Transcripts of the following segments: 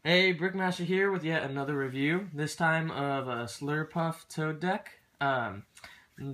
Hey, Brickmaster here with yet another review, this time of a Slurpuff Toad deck.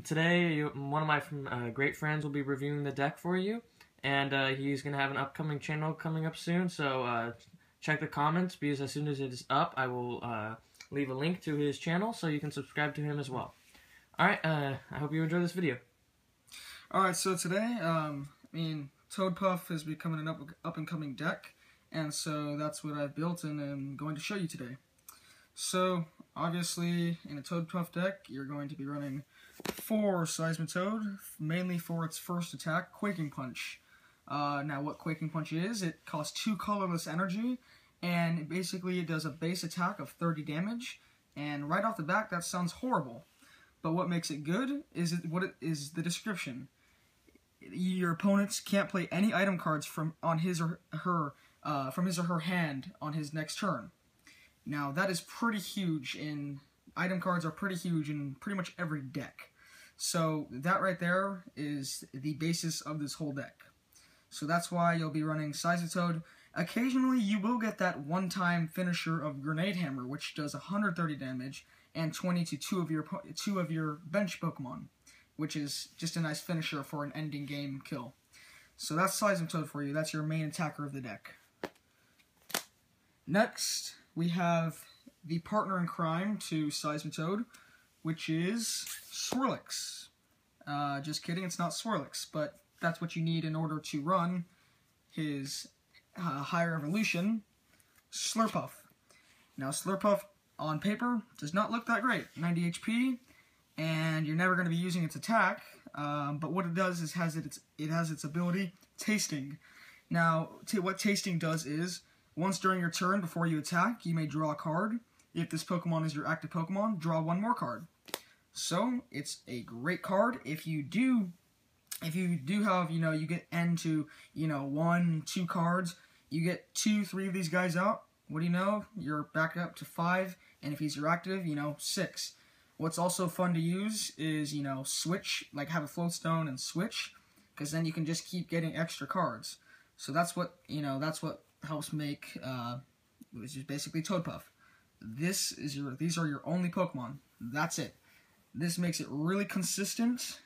Today, one of my great friends will be reviewing the deck for you, and he's going to have an upcoming channel coming up soon, so check the comments, because as soon as it is up, I will leave a link to his channel so you can subscribe to him as well. Alright, I hope you enjoy this video. Alright, so today, Toadpuff is becoming an up-and-coming deck, and so that's what I've built and I'm going to show you today. So, obviously, in a Toadpuff deck, you're going to be running 4 Seismitoad, mainly for its first attack, Quaking Punch. Now, what Quaking Punch is, it costs 2 colorless energy, and basically it does a base attack of 30 damage, and right off the bat, that sounds horrible. But what makes it good is the description. Your opponents can't play any item cards from his or her hand on his next turn. Now that is pretty huge. Item cards are pretty huge in pretty much every deck. So that right there is the basis of this whole deck. So that's why you'll be running Seismitoad. Occasionally you will get that one-time finisher of Grenade Hammer, which does 130 damage and 20 to two of your bench Pokemon, which is just a nice finisher for an ending game kill. So that's Seismitoad for you. That's your main attacker of the deck. Next, we have the partner in crime to Seismitoad, which is Swirlix. Just kidding, it's not Swirlix, but that's what you need in order to run his higher evolution, Slurpuff. Now, Slurpuff, on paper, does not look that great. 90 HP, and you're never going to be using its attack, but what it does is it has its ability, Tasting. Now, what Tasting does is, once during your turn before you attack, you may draw a card. If this Pokemon is your active Pokemon, draw one more card. So, it's a great card. If you do have, you get N to, 1, 2 cards, you get 2, 3 of these guys out, what do you know? You're back up to 5, and if he's your active, 6. What's also fun to use is, switch, like have a float stone and switch, because then you can just keep getting extra cards. So that's what helps make, which is basically Toadpuff. These are your only Pokemon. That's it. This makes it really consistent.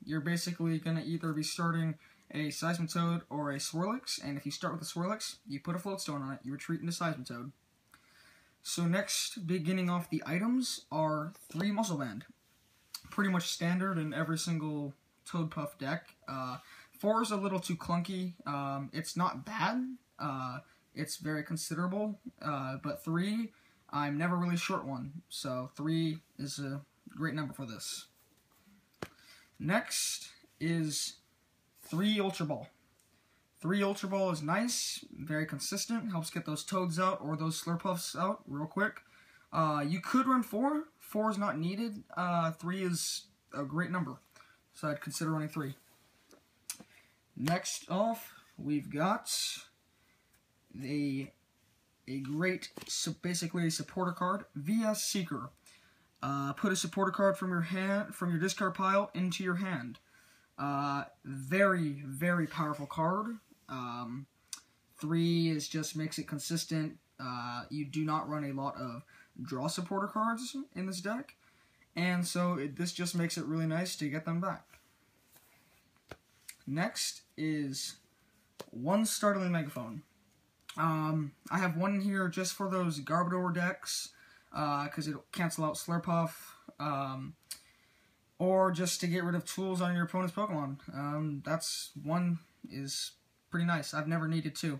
You're basically gonna either be starting a Seismitoad or a Swirlix, and if you start with a Swirlix, you put a float stone on it, you retreat into Seismitoad. So next, beginning off the items, are 3 Muscle Band. Pretty much standard in every single Toadpuff deck. 4 is a little too clunky. It's not bad. It's very considerable. But 3, I'm never really short one. So 3 is a great number for this. Next is 3 Ultra Ball. 3 Ultra Ball is nice, very consistent, helps get those Toads out or those Slurpuffs out real quick. You could run 4. 4 is not needed. 3 is a great number, so I'd consider running 3. Next off, we've got a great, basically a supporter card, VS Seeker. Put a supporter card from your discard pile into your hand. Very, very powerful card. 3 just makes it consistent. You do not run a lot of draw supporter cards in this deck, and so this just makes it really nice to get them back. Next is 1 Startling Megaphone. I have one here just for those Garbodor decks, because it'll cancel out Slurpuff, or just to get rid of tools on your opponent's Pokemon. That's one is pretty nice. I've never needed 2.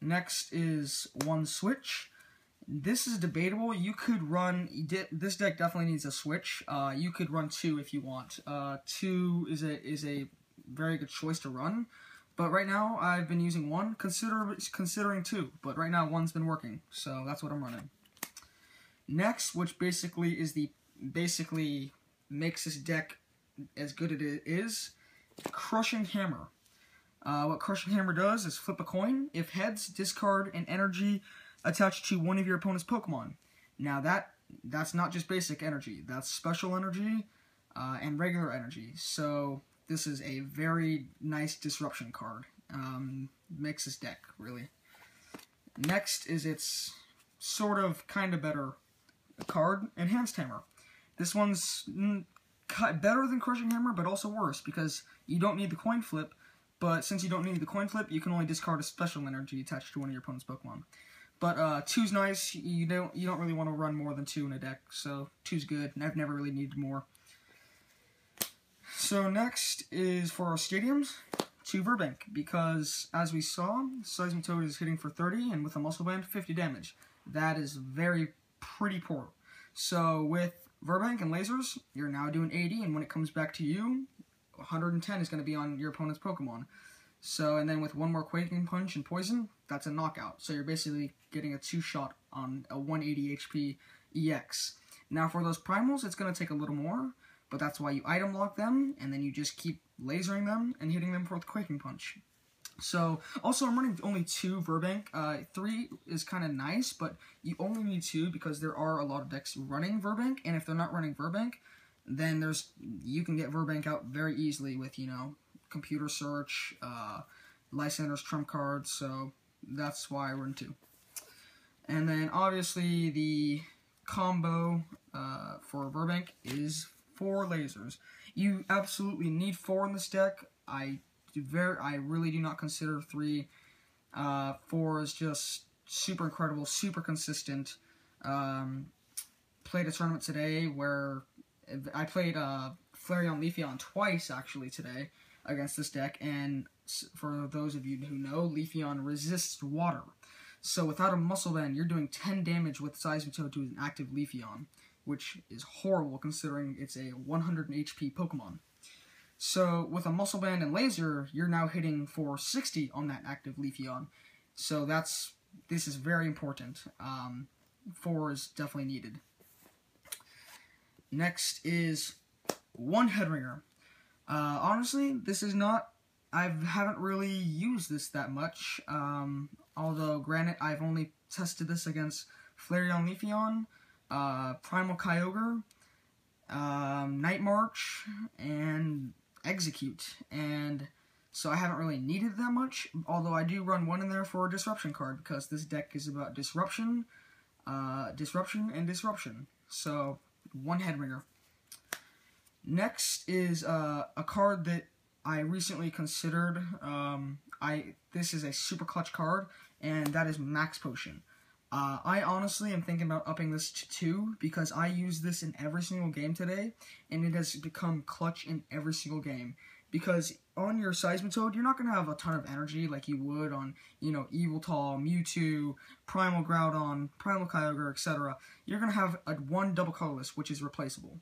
Next is 1 Switch. This is debatable. You could run, this deck definitely needs a switch. You could run 2 if you want. 2 is a very good choice to run. But right now, I've been using 1, considering 2. But right now, 1's been working, so that's what I'm running. Next, which basically makes this deck as good as it is, Crushing Hammer. What Crushing Hammer does is flip a coin. If heads, discard an energy attached to one of your opponent's Pokemon. Now that's not just basic energy, that's special energy and regular energy. So this is a very nice disruption card. Makes this deck, really. Next is its sort of kind of better card, Enhanced Hammer. This one's better than Crushing Hammer, but also worse because you don't need the coin flip. But since you don't need the coin flip, you can only discard a special energy attached to one of your opponent's Pokemon. But 2's nice. You don't really want to run more than 2 in a deck, so 2's good. And I've never really needed more. So next is for our stadiums, 2 Verbank, because as we saw, Seismitoad is hitting for 30, and with a Muscle Band, 50 damage. That is pretty poor. So with Verbank and lasers, you're now doing 80, and when it comes back to you, 110 is going to be on your opponent's Pokemon. So, and then with one more Quaking Punch and Poison, that's a knockout. So you're basically getting a 2-shot on a 180 HP EX. Now for those primals, it's going to take a little more, but that's why you item lock them, and then you just keep lasering them and hitting them with Quaking Punch. So, also I'm running only 2 Verbank. 3 is kind of nice, but you only need 2 because there are a lot of decks running Verbank, and if they're not running Verbank, then you can get Verbank out very easily with, computer search, Lysander's trump cards, so that's why I run 2. And then obviously the combo for Verbank is 4 lasers. You absolutely need 4 in this deck. I really do not consider 3. 4 is just super incredible, super consistent. Played a tournament today where I played Flareon Leafeon twice actually today against this deck, and for those of you who know, Leafeon resists water. So without a Muscle Band, you're doing 10 damage with Seismitoad to an active Leafeon, which is horrible considering it's a 100 HP Pokemon. So with a Muscle Band and Laser, you're now hitting for 60 on that active Leafeon. So this is very important. 4 is definitely needed. Next is 1 Headringer. Honestly, this is not, I haven't really used this that much, although granted, I've only tested this against Flareon Leafeon, Primal Kyogre, Night March, and Execute, and so I haven't really needed that much, although I do run 1 in there for a Disruption card, because this deck is about Disruption, Disruption, and Disruption, so 1 Headringer. Next is a card that I recently considered. This is a super clutch card, and that is Max Potion. I honestly am thinking about upping this to 2 because I use this in every single game today, and it has become clutch in every single game. Because on your Seismitoad, you're not going to have a ton of energy like you would on, Yveltal, Mewtwo, Primal Groudon, Primal Kyogre, etc. You're going to have one double colorless, which is replaceable.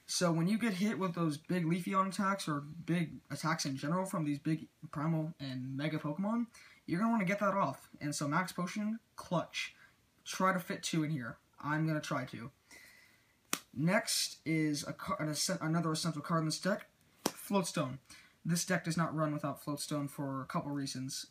So when you get hit with those big Leafeon attacks, or big attacks in general from these big Primal and Mega Pokemon, you're going to want to get that off. And so Max Potion, clutch. Try to fit 2 in here. I'm going to try to. Next is another essential card in this deck, Floatstone. This deck does not run without Floatstone for a couple reasons.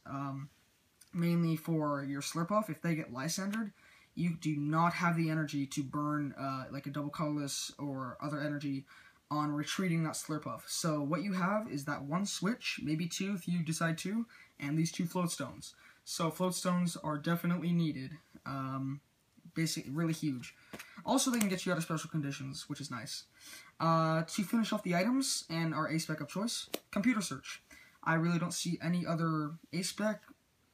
Mainly for your Slurpuff, if they get Lysandered, you do not have the energy to burn like a double colorless or other energy on retreating that Slurpuff. So what you have is that 1 switch, maybe 2 if you decide to, and these 2 Floatstones. So Floatstones are definitely needed. Basically, really huge. Also, they can get you out of special conditions, which is nice. To finish off the items and our A-Spec of choice, Computer Search. I really don't see any other A-Spec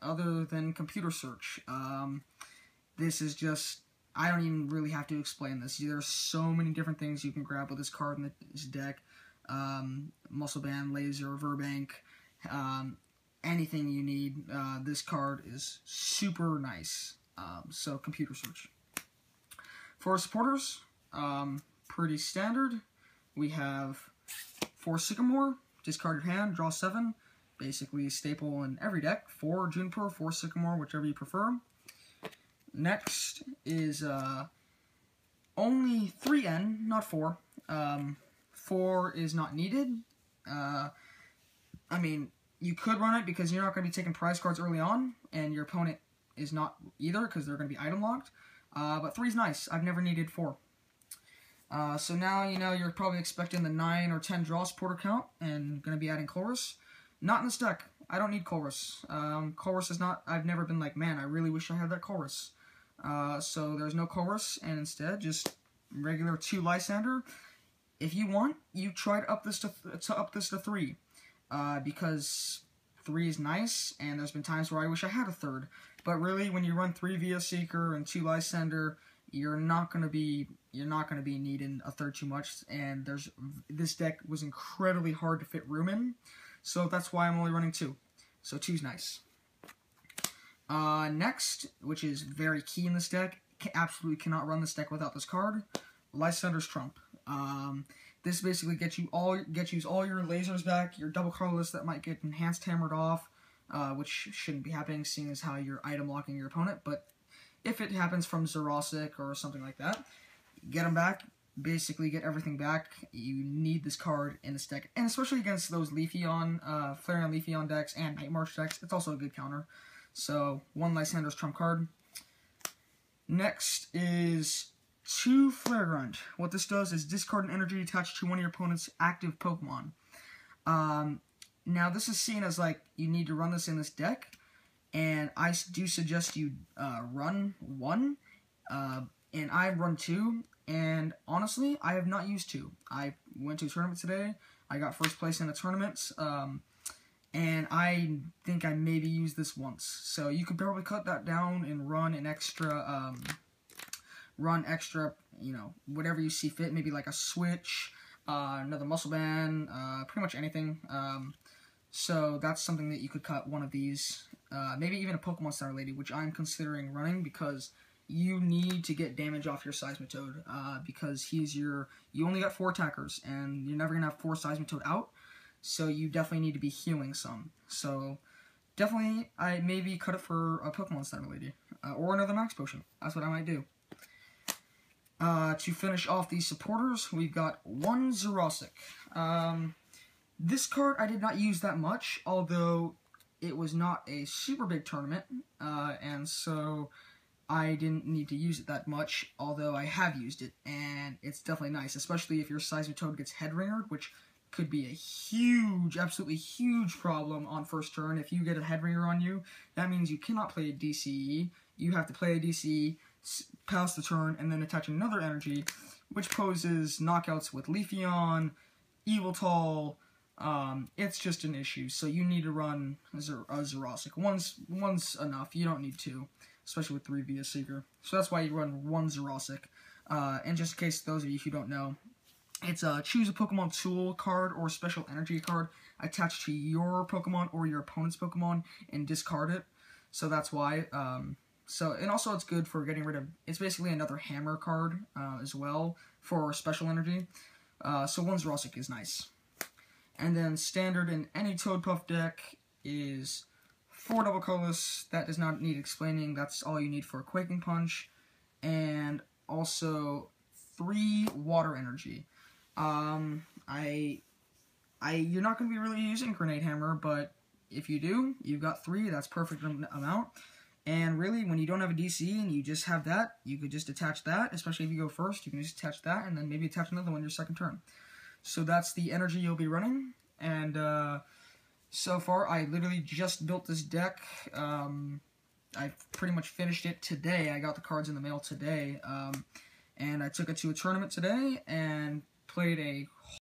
other than Computer Search. This is just, I don't even really have to explain this. There's so many different things you can grab with this card in this deck. Muscle Band, Laser, Verbank, anything you need. This card is super nice. So Computer Search. For our supporters, pretty standard. We have 4 Sycamore, discard your hand, draw 7. Basically staple in every deck. 4 Juniper, 4 Sycamore, whichever you prefer. Next is only 3N, not 4. 4 is not needed. I mean, you could run it because you're not going to be taking prize cards early on, and your opponent is not either because they're going to be item locked. But 3 is nice. I've never needed 4. So now, you're probably expecting the 9 or 10 draw supporter count and going to be adding Chorus. Not in this deck. I don't need Chorus. Chorus is not, I've never been like, man, I really wish I had that Chorus. So there's no Chorus, and instead, just regular 2 Lysander. If you want, you try to up this to 3, because 3 is nice, and there's been times where I wish I had a 3rd. But really, when you run 3 Via Seeker and 2 Lysander, you're not gonna be needing a 3rd too much. And this deck was incredibly hard to fit room in, so that's why I'm only running 2. So 2's nice. Next, which is very key in this deck, absolutely cannot run this deck without this card, Lysander's Trump. This basically gets you all your lasers back, your double colorless that might get enhanced hammered off, which shouldn't be happening seeing as how you're item locking your opponent, but if it happens from Zerosic or something like that, get them back, basically get everything back. You need this card in this deck, and especially against those Flareon Leafeon decks and Night March decks, it's also a good counter. So, 1 Lysander's Trump card. Next is 2 Flare Grunt. What this does is discard an energy attached to one of your opponent's active Pokemon. Now, this is seen as like, you need to run this in this deck, and I do suggest you run 1, and I run 2, and honestly, I have not used 2. I went to a tournament today, I got first place in a tournament, and I think I maybe used this once. So you could probably cut that down and run an extra, you know, whatever you see fit, maybe like a Switch, another Muscle Band, pretty much anything. So that's something that you could cut one of these, maybe even a Pokemon Center Lady, which I'm considering running because you need to get damage off your Seismitoad, because you only got 4 attackers, and you're never going to have 4 Seismitoad out, so you definitely need to be healing some. So definitely, I maybe cut it for a Pokemon Center Lady, or another Max Potion. That's what I might do. To finish off these supporters, we've got 1 Zerosic. This card I did not use that much, although it was not a super big tournament, and so I didn't need to use it that much, although I have used it, and it's definitely nice, especially if your Seismitoad gets head-ringered, which could be a huge, absolutely huge problem on first turn. If you get a headringer on you, that means you cannot play a DCE. You have to play a DCE, pass the turn, and then attach another energy, which poses knockouts with Leafeon, Yveltal. It's just an issue, so you need to run a Zerosic. One's enough. You don't need 2, especially with 3 Via Seeker. So that's why you run 1 Zerosic. And just in case those of you who don't know, it's a choose a Pokemon tool card or special energy card attached to your Pokemon or your opponent's Pokemon and discard it. So that's why. And also it's good for getting rid of, it's basically another hammer card as well for special energy. So 1 Zerosic is nice. And then standard in any Toadpuff deck is 4 double colorless. That does not need explaining. That's all you need for a Quaking Punch. And also 3 water energy. You're not going to be really using Grenade Hammer, but if you do, you've got 3. That's perfect amount. And really, when you don't have a DC and you just have that, you could just attach that. Especially if you go first, you can just attach that and then maybe attach another one your second turn. So that's the energy you'll be running. And so far, I literally just built this deck. I pretty much finished it today. I got the cards in the mail today. And I took it to a tournament today and played a